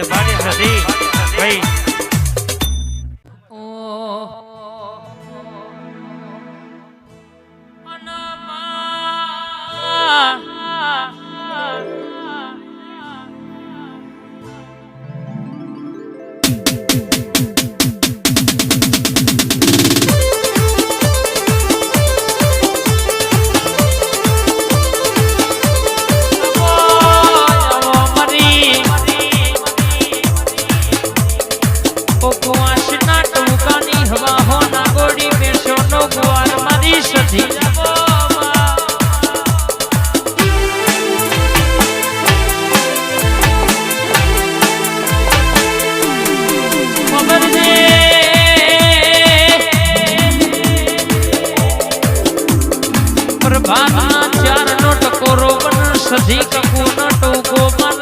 ભાડી સધી ભાઈ સધી કકુ ન ટોકો મન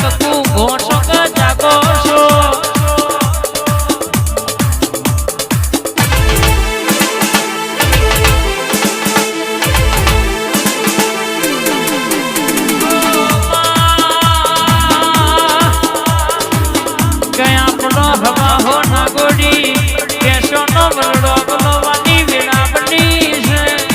કકુ ઘોષો જાગો છો ગયા પડો હવા હો ના ગોડી કેશો નો વરડો બોલવાની વિના બની છે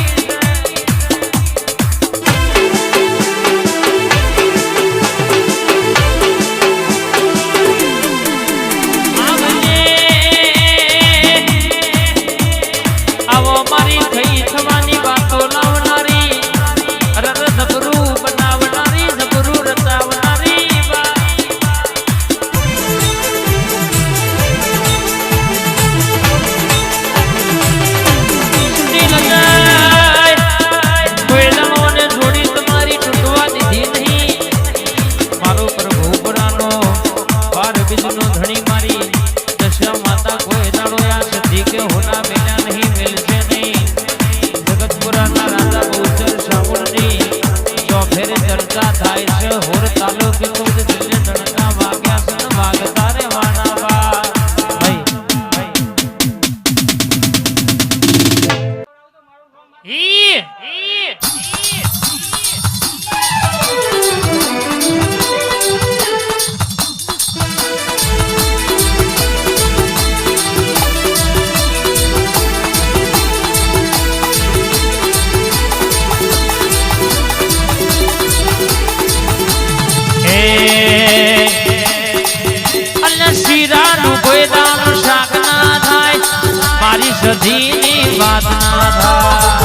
સધીની વાત ના થાય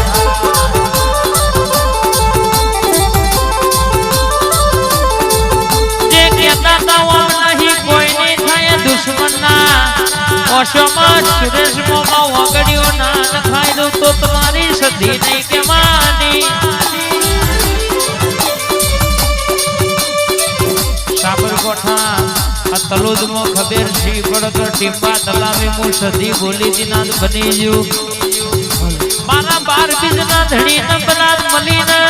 જે કહેતા તા નહીં કોઈની થાય દુશ્મનના ઓશોમાં સુરેશ મોમાં વગડ્યો ના નખાય દઉં તો તમારી સધી નહીં કહેવાની સાબરકોઠા તલોદમાં ખબર છે પડતો ટીપા તલાવે હું સધી બોલી દિનાદ બની જુ મારા બાર બીજના ધણી નંબરાત મલીને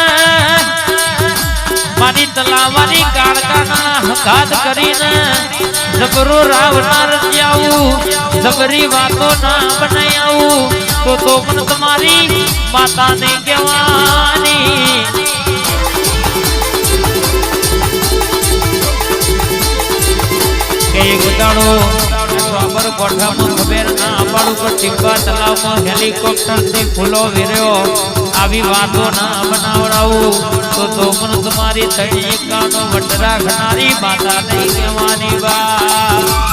મારી તલાવાની કાળકાના હકાત કરીને જબરો રાવનાર જાવું જબરી વાતો ના બનાઈ આવું તો પણ તમારી માતાને કહેવાની એક ઉતાળો બાબર કોઠામાં ખબર ના પાડું પણ ટીપા તલાવમાં હેલિકોપ્ટર થી ફૂલો વેર્યો આવી વાતો ના બનાવડાવું તો પણ તમારી તળી એકાનો વટ રાખનારી માતા નહીં કહેવાની બા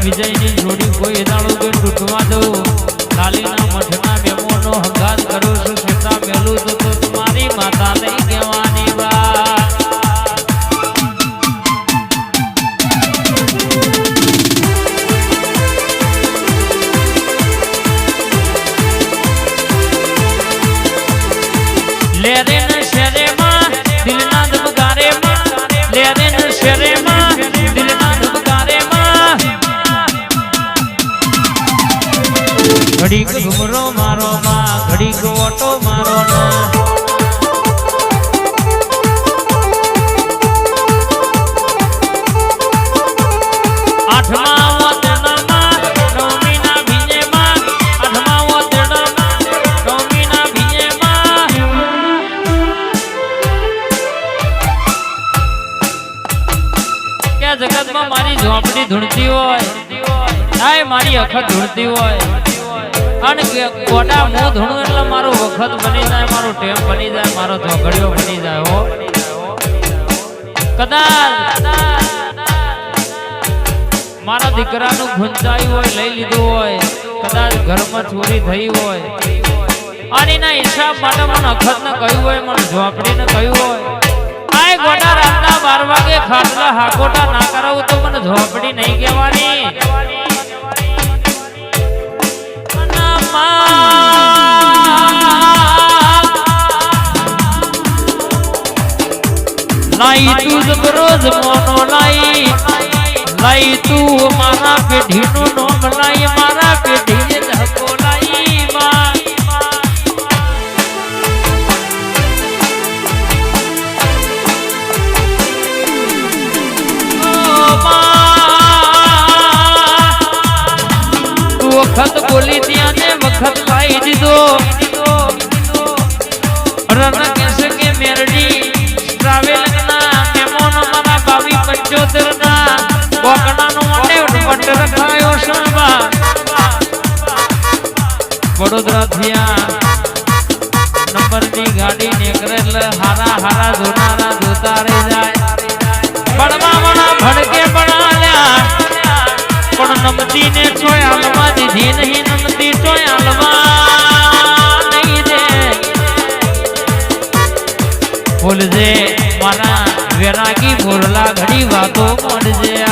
વિજયની જોડી કોઈ દાડો કે તૂટવા દો કાલીના મઠના મેમોનો હંગાત કરું છું સીતા મેલું તો તમારી માતા નહીં કહેવાની વાત લે રે ન શેરેમાં દિલના ધબકારેમાં લે રે ન શેરેમાં દિલના ધબકારેમાં ઘડીક ઘુમરો મારો માં ઘડીક ઓટો મારો ના આઠમા વતનમાં નવમીના ભીજેમાં આઠમા વતનમાં નવમીના ભીજેમાં કે જગતમાં મારી ઝોપડી ધૂણતી હોય આય મારી અખત ધૂણતી હોય અને કોટા મોં ધૂણું એટલે મારો વખત બની જાય મારો ટેમ બની જાય મારો ધોઘડિયો બની જાય હો કદાચ મારા દીકરાનું ગુંજાયું હોય લઈ લીધું હોય કદાચ ઘરમાં ચોરી થઈ હોય અને એના હિસાબ માટે મને અખત ને કહ્યું હોય મને ઝોપડી ને કહ્યું હોય આય ગોટા રાતના 12 વાગે ખાટલા હાકોટા ના કરાવું તો મને ઝોપડી નહીં કહેવાની लाई तू जबरोज मोनो लाई तू मारा पेढ़ी नो नोम लाई मारा पेढ़ी ने धको लाई मां तू वखत बोली दिया ने वखत लाई दीदो रन कैसे के मेरडी ट्रैवल वडोदरा थिया नंबर ની ગાડી નીકળે એટલે હારા હારા જોનારા જોતા રહી જાય પડવા વાળા ભડકે બનાલ્યા પણ નમતી ને ચોય આલવા દીધી નહીં નમતી ચોય આલવા નહીં દે બોલજે મારા વેરાગી બોરલા ઘડી વાતો મળજે